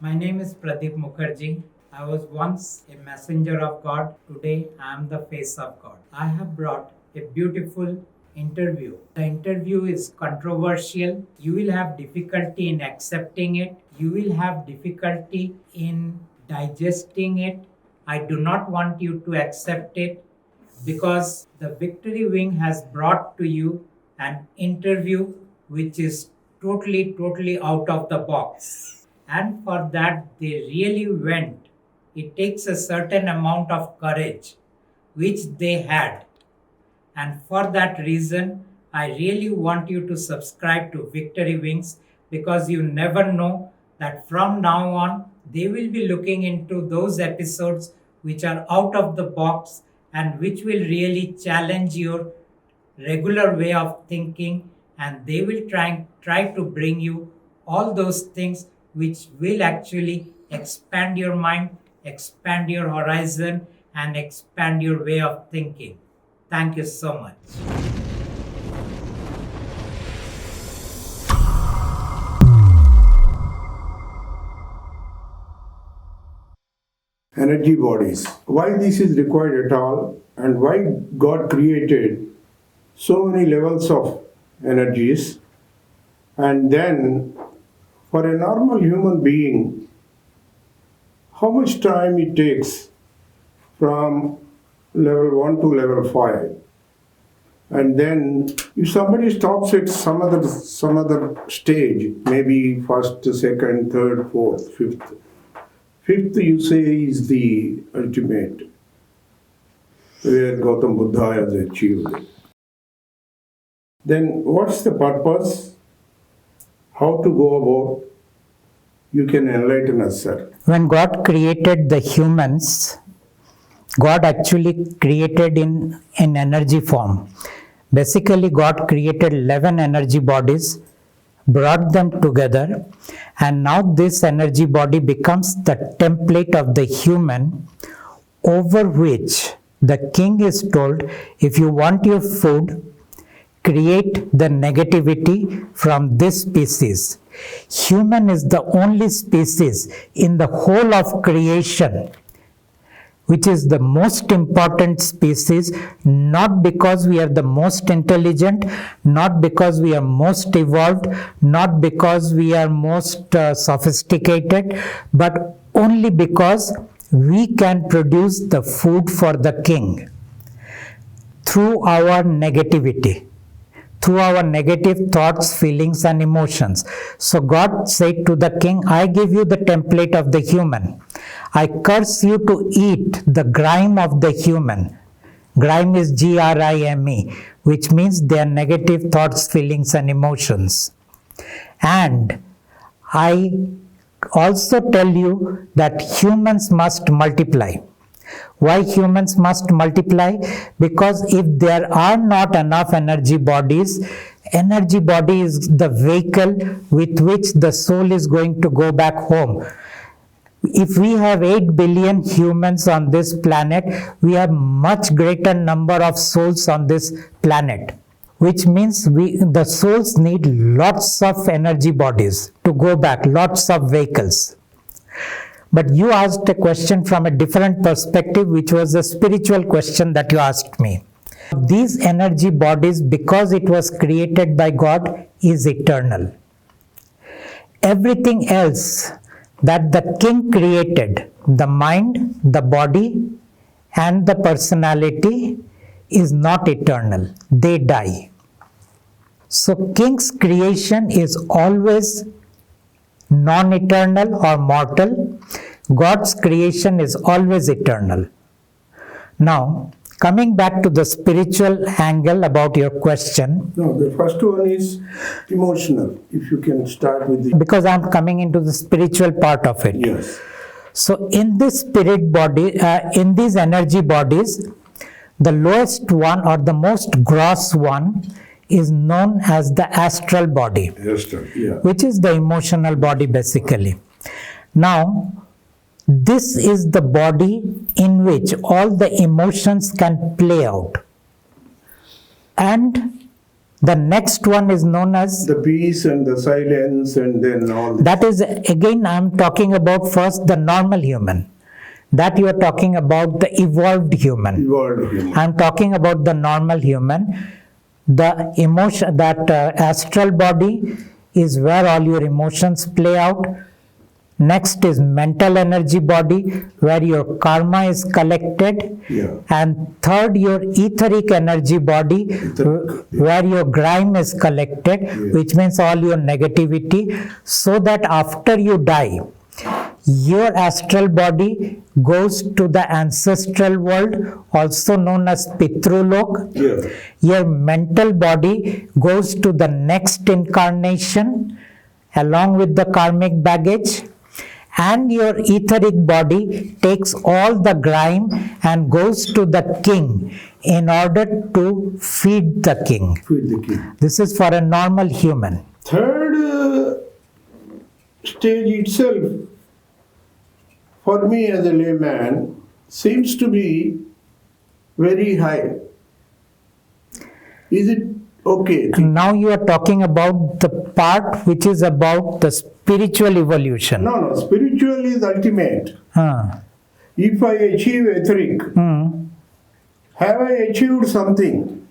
My name is Pradip Mukherji. I was once a messenger of God. Today I am the face of God. I have brought a beautiful interview. The interview is controversial. You will have difficulty in accepting it. You will have difficulty in digesting it. I do not want you to accept it because the Victory Wing has brought to you an interview which is totally out of the box. And for that, they really went. It takes a certain amount of courage, which they had. And for that reason, I really want you to subscribe to Victory Wings because you never know that from now on, they will be looking into those episodes which are out of the box and which will really challenge your regular way of thinking, and they will try to bring you all those things which will actually expand your mind, expand your horizon, and expand your way of thinking. Thank you so much. Energy bodies. Why this is required at all, and why God created so many levels of energies, and then for a normal human being, how much time it takes from level 1 to level 5. And then if somebody stops at some other stage, maybe first, second, third, fourth, fifth. Fifth, you say, is the ultimate, where Gautam Buddha has achieved. Then what's the purpose? How to go about? You can enlighten us, sir. When God created the humans, God actually created in energy form. Basically, God created 11 energy bodies, brought them together, and now this energy body becomes the template of the human, over which the king is told, if you want your food, create the negativity from this species. Human is the only species in the whole of creation which is the most important species, not because we are the most intelligent, not because we are most evolved, not because we are most sophisticated, but only because we can produce the food for the king through our negativity, through our negative thoughts, feelings, and emotions. So God said to the king, I give you the template of the human. I curse you to eat the grime of the human. Grime is Grime, which means their negative thoughts, feelings, and emotions. And I also tell you that humans must multiply. Why humans must multiply? Because if there are not enough energy body is the vehicle with which the soul is going to go back home. If we have 8 billion humans on this planet, we have much greater number of souls on this planet, which means the souls need lots of energy bodies to go back, lots of vehicles. But you asked a question from a different perspective, which was a spiritual question that you asked me. These energy bodies, because it was created by God, is eternal. Everything else that the king created, the mind, the body, and the personality, is not eternal. They die. So king's creation is always non-eternal or mortal. God's creation is always eternal. Now, coming back to the spiritual angle about your question. No, the first one is emotional. If you can start with the... Because I'm coming into the spiritual part of it. Yes. So in this spirit body, in these energy bodies, the lowest one or the most gross one is known as the astral body, which is the emotional body basically. Now, this is the body in which all the emotions can play out. And The next one is known as, The peace and the silence and then all this. that is again, I'm talking about first the normal human. That you are talking about the evolved human. Evolved human. I'm talking about the normal human. The emotion, that astral body is where all your emotions play out. Next is mental energy body, where your karma is collected. Yeah. And third, your etheric energy body, where your grime is collected, which means all your negativity. So that after you die, your astral body goes to the ancestral world, also known as Pitrulok. Yeah. Your mental body goes to the next incarnation along with the karmic baggage, and your etheric body takes all the grime and goes to the king in order to feed the king. Feed the king. This is for a normal human. Third stage itself, for me as a layman, seems to be very high. Is it okay? Now you are talking about the part which is about the spiritual evolution. No, spiritual is ultimate. If I achieve etheric, have I achieved something?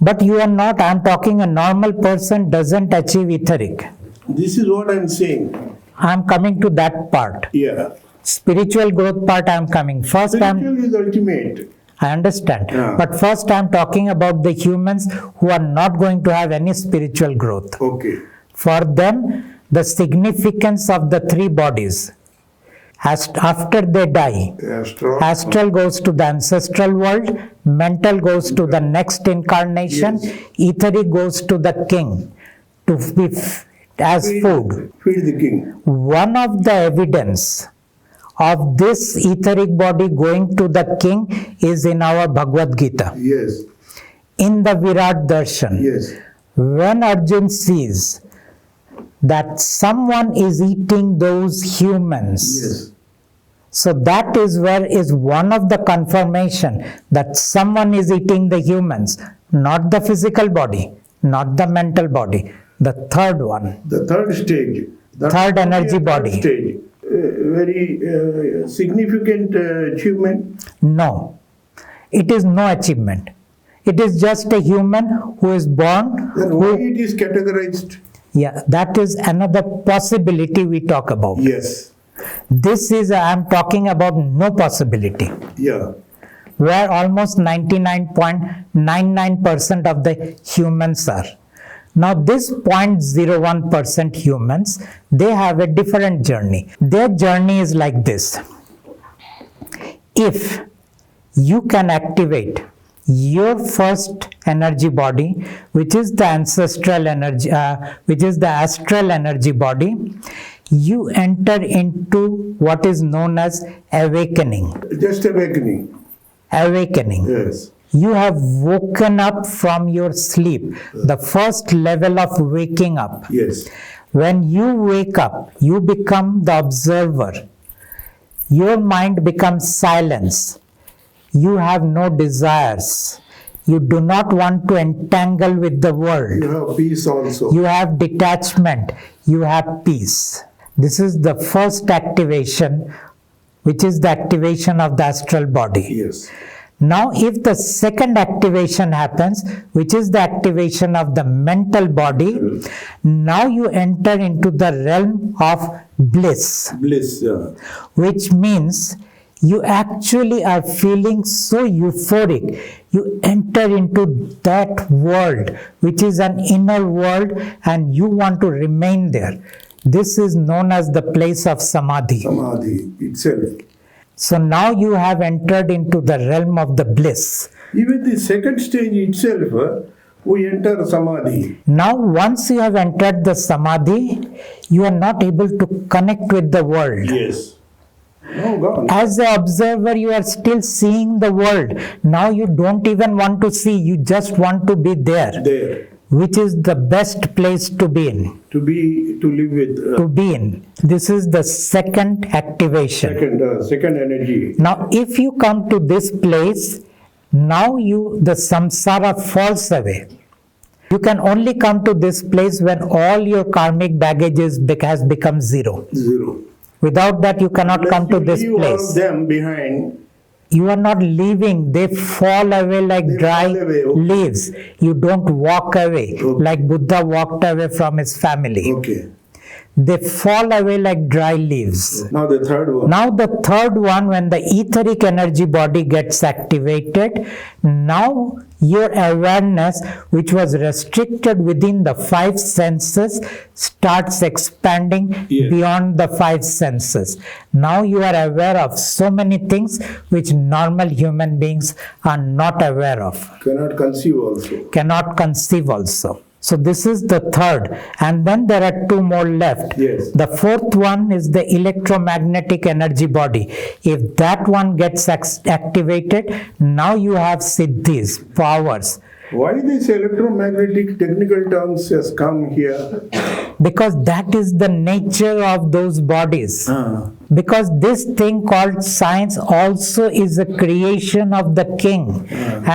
But you are not, I am talking a normal person doesn't achieve etheric. This is what I am saying. I am coming to that part. Yeah. Spiritual growth part I am coming. First Spiritual is ultimate. I understand. Yeah. But first I am talking about the humans who are not going to have any spiritual growth. Okay. For them, the significance of the three bodies, after they die, astral goes to the ancestral world, mental goes to the next incarnation, etheric goes to the king to be as food. Feed the king. One of the evidence of this etheric body going to the king is in our Bhagavad Gita. Yes. In the Virat Darshan, Yes. when Arjun sees that someone is eating those humans, Yes. so that is where is one of the confirmation that someone is eating the humans, not the physical body, not the mental body, the third one. The third stage. Third energy body. Stage. Very significant achievement. No, it is no achievement. It is just a human who is born. Then why it is categorized? Yeah, that is another possibility we talk about. Yes. This is, I am talking about no possibility, Yeah. where almost 99.99% of the humans are. Now this 0.01% humans, they have a different journey. Their journey is like this. If you can activate your first energy body, which is the ancestral energy, which is the astral energy body, you enter into what is known as awakening. Just awakening. Awakening. Yes. You have woken up from your sleep, the first level of waking up. Yes. When you wake up, you become the observer. Your mind becomes silence. You have no desires. You do not want to entangle with the world. You have peace also. You have detachment. You have peace. This is the first activation, which is the activation of the astral body. Yes. Now, if the second activation happens, which is the activation of the mental body, now you enter into the realm of bliss, Bliss. Yeah. which means you actually are feeling so euphoric. You enter into that world, which is an inner world, and you want to remain there. This is known as the place of samadhi. Samadhi itself. So now you have entered into the realm of the bliss. Even the second stage itself, we enter samadhi. Now once you have entered the samadhi, you are not able to connect with the world. Yes. No, gone. As an observer, you are still seeing the world. Now you don't even want to see, you just want to be there, There. which is the best place to be in. To live with. To be in. This is the second activation. Second energy. Now if you come to this place, now the samsara falls away. You can only come to this place when all your karmic baggage has become zero. Zero. Without that, you cannot Unless come to you this leave all place. of them behind. You are not leaving. They fall away like They dry fall away, okay. leaves. You don't walk away Okay. like Buddha walked away from his family. Okay. They fall away like dry leaves. Now the third one. Now the third one, when the etheric energy body gets activated, now your awareness, which was restricted within the five senses, starts expanding Yes. beyond the five senses. Now you are aware of so many things which normal human beings are not aware of, Cannot conceive also. cannot conceive also. So this is the third, and then there are two more left. Yes. The fourth one is the electromagnetic energy body. If that one gets activated, now you have siddhis, powers. Why this electromagnetic technical terms has come here? Because that is the nature of those bodies. Because this thing called science also is a creation of the king.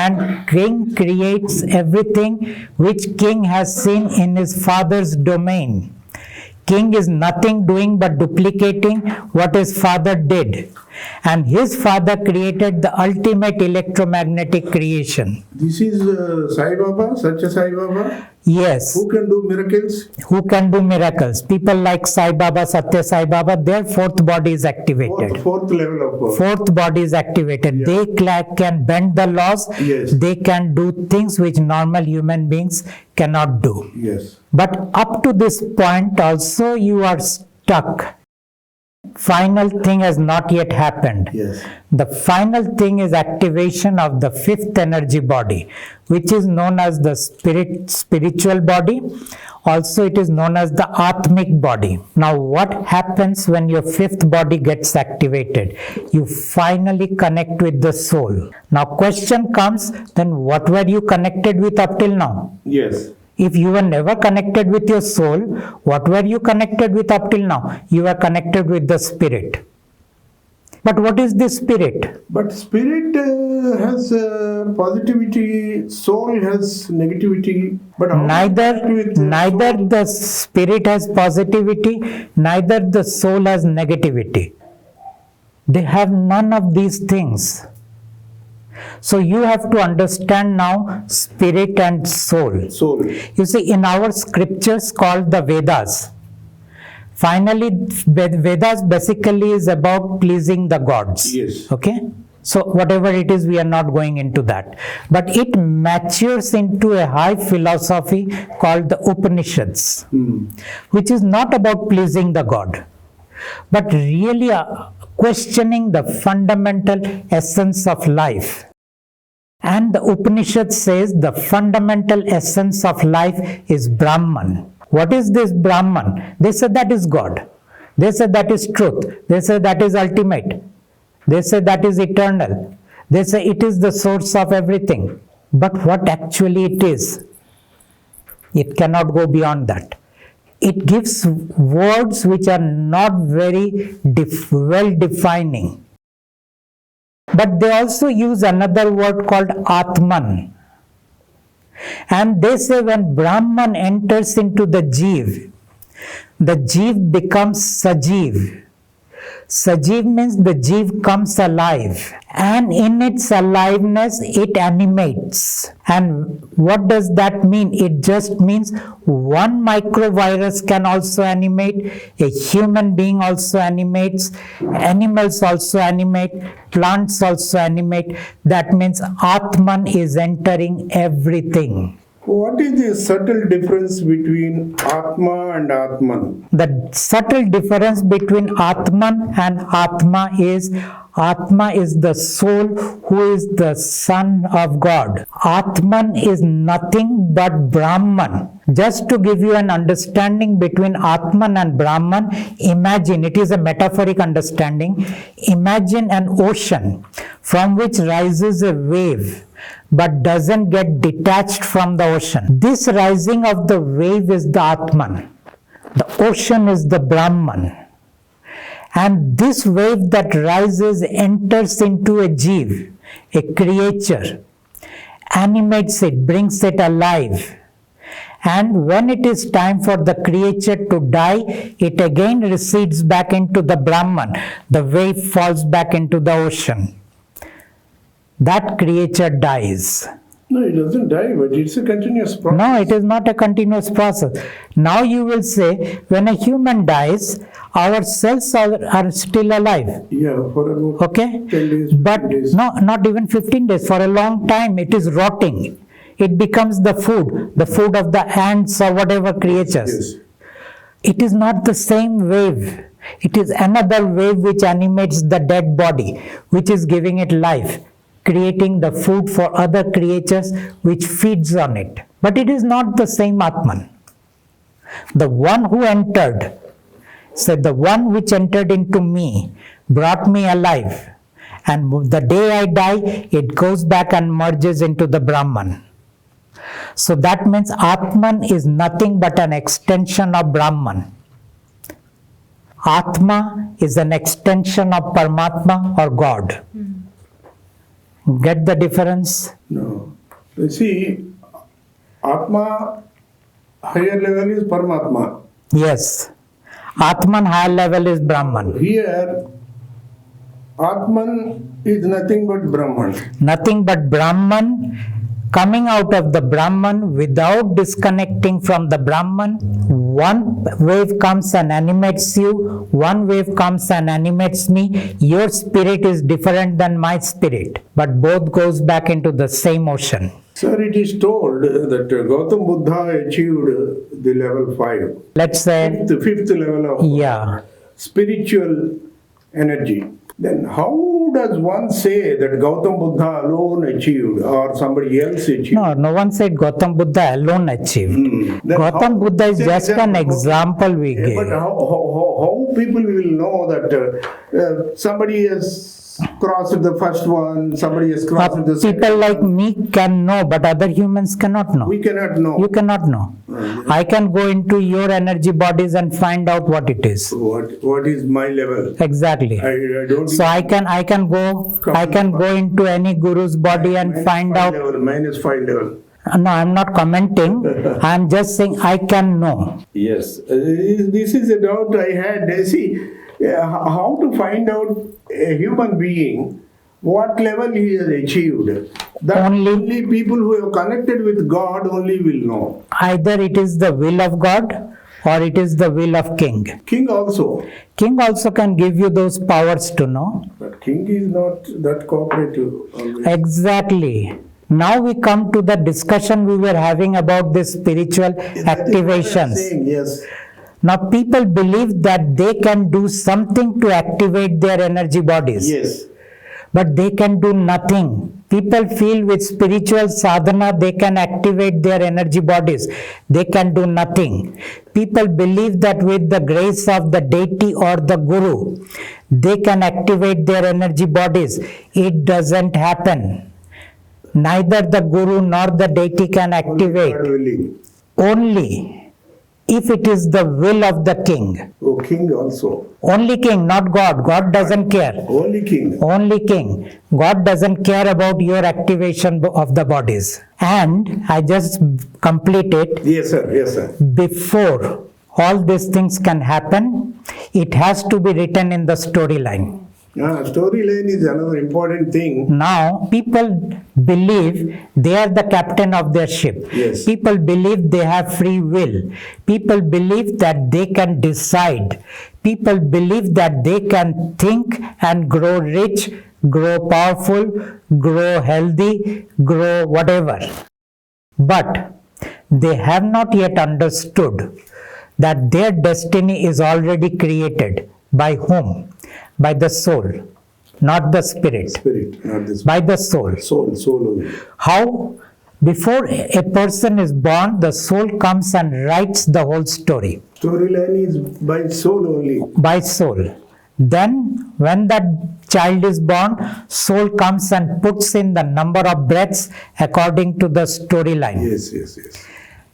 And king creates everything which king has seen in his father's domain. King is nothing doing but duplicating what his father did. And his father created the ultimate electromagnetic creation. This is Sai Baba, Satya Sai Baba. Yes. Who can do miracles? Who can do miracles? People like Sai Baba, Satya Sai Baba, their fourth body is activated. Fourth level of power. Fourth body is activated. Yeah. They can bend the laws. Yes. They can do things which normal human beings cannot do. Yes. But up to this point also you are stuck. Final thing has not yet happened. Yes. The final thing is activation of the fifth energy body, which is known as the spiritual body. Also it is known as the Atmic body. Now what happens when your fifth body gets activated? You finally connect with the soul. Now question comes, then what were you connected with up till now? Yes. If you were never connected with your soul, what were you connected with up till now? You were connected with the spirit. But what is the spirit? But spirit has positivity, soul has negativity. But how Neither with the spirit has positivity, neither the soul has negativity. They have none of these things. So you have to understand now spirit and soul. soul. You see, in our scriptures called the Vedas, finally Vedas basically is about pleasing the gods. Yes. Okay? So whatever it is, we are not going into that. But it matures into a high philosophy called the Upanishads, which is not about pleasing the god, but really questioning the fundamental essence of life. And the Upanishad says the fundamental essence of life is Brahman. What is this Brahman? They say that is God. They say that is truth. They say that is ultimate. They say that is eternal. They say it is the source of everything. But what actually it is? It cannot go beyond that. It gives words which are not very well defining. But they also use another word called Atman. And they say when Brahman enters into the Jeev becomes Sajiv. Sajiv means the Jeev comes alive, and in its aliveness it animates. And what does that mean? It just means one microvirus can also animate, a human being also animates, animals also animate, plants also animate. That means Atman is entering everything. What is the subtle difference between Atma and Atman? The subtle difference between Atman and Atma is the soul who is the son of God. Atman is nothing but Brahman. Just to give you an understanding between Atman and Brahman, imagine, it is a metaphoric understanding, imagine an ocean from which rises a wave but doesn't get detached from the ocean. This rising of the wave is the Atman. The ocean is the Brahman. And this wave that rises enters into a Jeev, a creature, animates it, brings it alive. And when it is time for the creature to die, it again recedes back into the Brahman. The wave falls back into the ocean. That creature dies. No, it doesn't die, but it's a continuous process. No, it is not a continuous process. Now you will say, when a human dies, our cells are still alive. Yeah, for about Okay? 10 days, But 15 days. no, not even 15 days. For a long time, it is rotting. It becomes the food of the ants or whatever creatures. Yes. It is not the same wave. It is another wave which animates the dead body, which is giving it life, creating the food for other creatures which feeds on it. But it is not the same Atman. The one who entered, said, the one which entered into me brought me alive. And the day I die, it goes back and merges into the Brahman. So that means Atman is nothing but an extension of Brahman. Atma is an extension of Paramatma or God. Get the difference? No. You see, Atma, higher level is Paramatma. Yes. Atman higher level is Brahman. Here, Atman is nothing but Brahman. Nothing but Brahman, coming out of the Brahman without disconnecting from the Brahman. One wave comes and animates you, one wave comes and animates me. Your spirit is different than my spirit, but both goes back into the same ocean. Sir, it is told that Gautam Buddha achieved the level 5. Let's say, The fifth level of yeah. spiritual energy. Then how does one say that Gautam Buddha alone achieved or somebody else achieved? No one said Gautam Buddha alone achieved. Then Gautam how- Buddha is say just an example we Yeah, gave. but how people will know that somebody has crossed the first one, somebody has crossed the second People like one? me can know, but other humans cannot know. We cannot know. You cannot know. I can go into your energy bodies and find out what it is. What is my level? Exactly. I don't. So I can go into any guru's body and Minus find 5 out. level, minus 5 level. No, I'm not commenting. I'm just saying I can know. Yes, this is a doubt I had. See, how to find out a human being, what level he has achieved. That only people who have connected with God only will know. Either it is the will of God or it is the will of king. King also. King also can give you those powers to know. But king is not that cooperative. Always. Exactly. Now we come to the discussion we were having about the spiritual That is what I'm activations. saying, yes. Now people believe that they can do something to activate their energy bodies. Yes. But they can do nothing. People feel with spiritual sadhana they can activate their energy bodies. They can do nothing. People believe that with the grace of the deity or the guru, they can activate their energy bodies. It doesn't happen. Neither the guru nor the deity can activate. God willing. Only if it is the will of the king. Oh, king also. Only king, not God. God doesn't care. Only king. Only king. God doesn't care about your activation of the bodies. And I just complete it. Yes, sir. Yes, sir. Before all these things can happen, it has to be written in the storyline. Storyline is another important thing. Now, people believe they are the captain of their ship. Yes. People believe they have free will. People believe that they can decide. People believe that they can think and grow rich, grow powerful, grow healthy, grow whatever. But they have not yet understood that their destiny is already created. By whom? By the soul, not the spirit. Spirit, not this. By the soul. Soul only. How? Before a person is born, the soul comes and writes the whole story. Storyline is by soul only. By soul. Then, when that child is born, soul comes and puts in the number of breaths according to the storyline. Yes, yes, yes.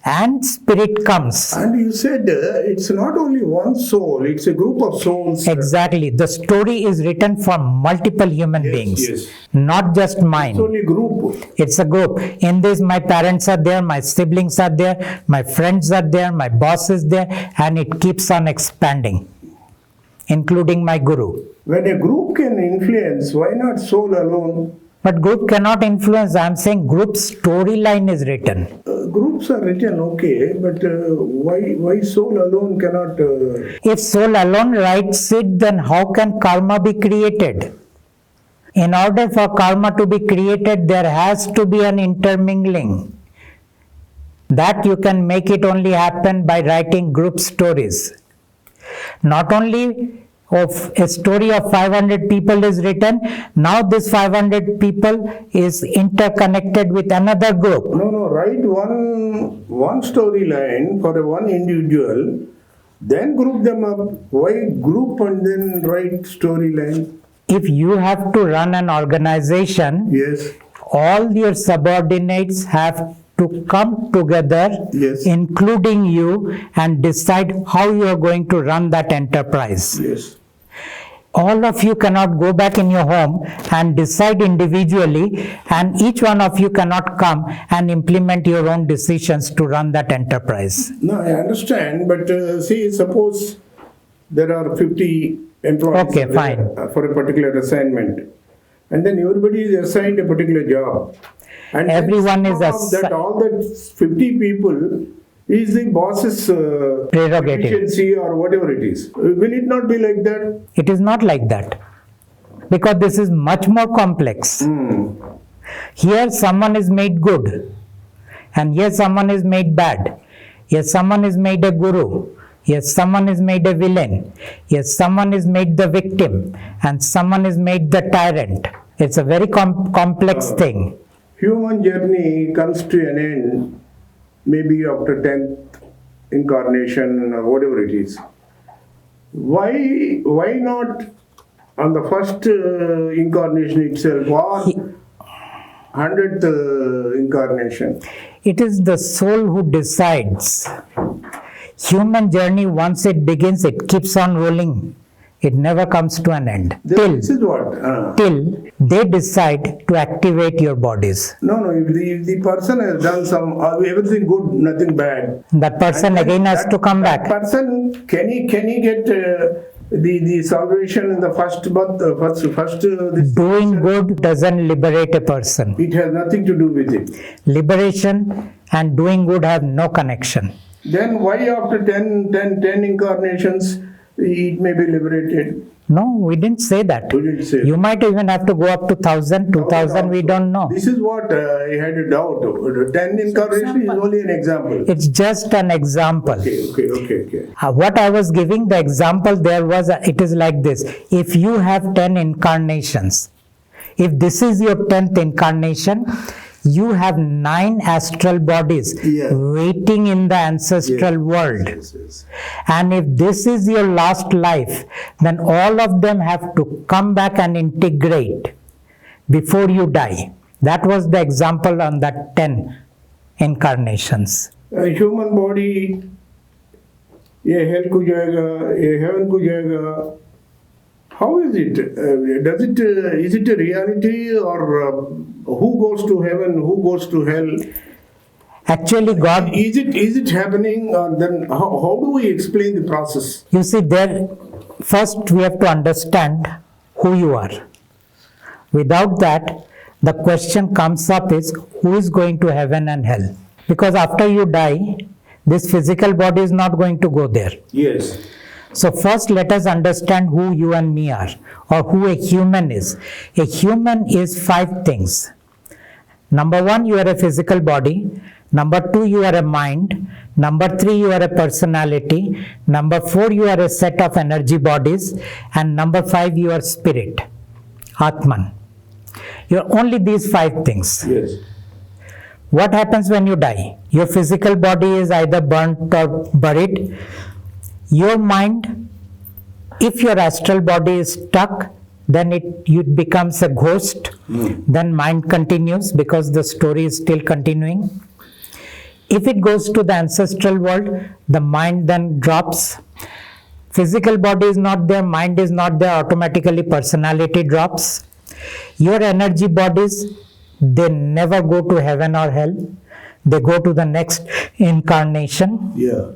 and spirit comes. And you said it's not only one soul, it's a group of souls. Exactly. The story is written for multiple human beings, yes. not just mine. It's only group. It's a group. In this, my parents are there, my siblings are there, my friends are there, my boss is there, and it keeps on expanding, including my guru. When a group can influence, why not soul alone? But group cannot influence. I am saying group storyline is written. Groups are written, okay, but why soul alone cannot? If soul alone writes it, then how can karma be created? In order for karma to be created, there has to be an intermingling. That you can make it only happen by writing group stories. Not only of a story of 500 people is written, now this 500 people is interconnected with another group. No, write one storyline for one individual, then group them up. Why group and then write storyline? If you have to run an organization, Yes. all your subordinates have to come together, Yes. including you, and decide how you are going to run that enterprise. Yes. All of you cannot go back in your home and decide individually, and each one of you cannot come and implement your own decisions to run that enterprise. No, I understand, but see, suppose there are 50 employees Okay, fine. For a particular assignment, and then everybody is assigned a particular job. And Everyone is all that 50 people is the boss's Prerogative. efficiency or whatever it is. Will it not be like that? It is not like that, because this is much more complex. Here someone is made good, and here someone is made bad. Here someone is made a guru. Here someone is made a villain. Here someone is made the victim, and someone is made the tyrant. It's a very complex thing. Human journey comes to an end maybe after 10th incarnation or whatever it is. Why not on the first incarnation itself or 100th incarnation? It is the soul who decides. Human journey, once it begins, it keeps on rolling. It never comes to an end. This is what? Till they decide to activate your bodies. No, if the person has done some, everything good, nothing bad. That person again has to come that back. Person, can he get the salvation in the first birth, this Doing good doesn't liberate a person. it has nothing to do with it. Liberation and doing good have no connection. Then why after 10 incarnations it may be liberated? No, we didn't say that. We didn't say. You might even have to go up to 1,000, 2,000, we don't know. This is what I had a doubt. 10 incarnation is only an example. It's just an example. Okay. What I was giving the example there was, it is like this. If you have 10 incarnations, if this is your 10th incarnation, you have 9 astral bodies waiting in the ancestral world. Yes. And if this is your last life, then all of them have to come back and integrate before you die. That was the example on that 10 incarnations. A human body, ये hell को जाएगा, ये heaven को जाएगा. How is it? Is it a reality, or who goes to heaven, who goes to hell? Actually, God, Is it happening, or then how do we explain the process? you see, there, first we have to understand who you are. Without that, the question comes up is, who is going to heaven and hell? Because after you die, this physical body is not going to go there. Yes. So first let us understand who you and me are, or who a human is. A human is 5 things. Number 1, you are a physical body. Number 2, you are a mind. Number 3, you are a personality. Number 4, you are a set of energy bodies. And number 5, you are spirit, Atman. You are only these 5 things. Yes. What happens when you die? Your physical body is either burnt or buried. Your mind, if your astral body is stuck, then it becomes a ghost. Then mind continues because the story is still continuing. If it goes to the ancestral world, the mind then drops. Physical body is not there, mind is not there, automatically personality drops. Your energy bodies, they never go to heaven or hell. They go to the next incarnation. Yeah.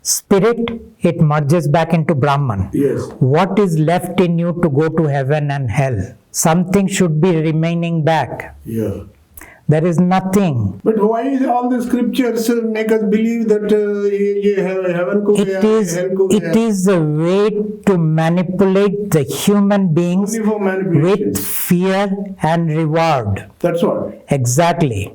Spirit, it merges back into Brahman. Yes. What is left in you to go to heaven and hell? Something should be remaining back. Yeah. There is nothing. But why is all the scriptures make us believe that heaven ko gaya, hell ko gaya? It is a way to manipulate the human beings Only for manipulation. with fear and reward. That's what. Exactly.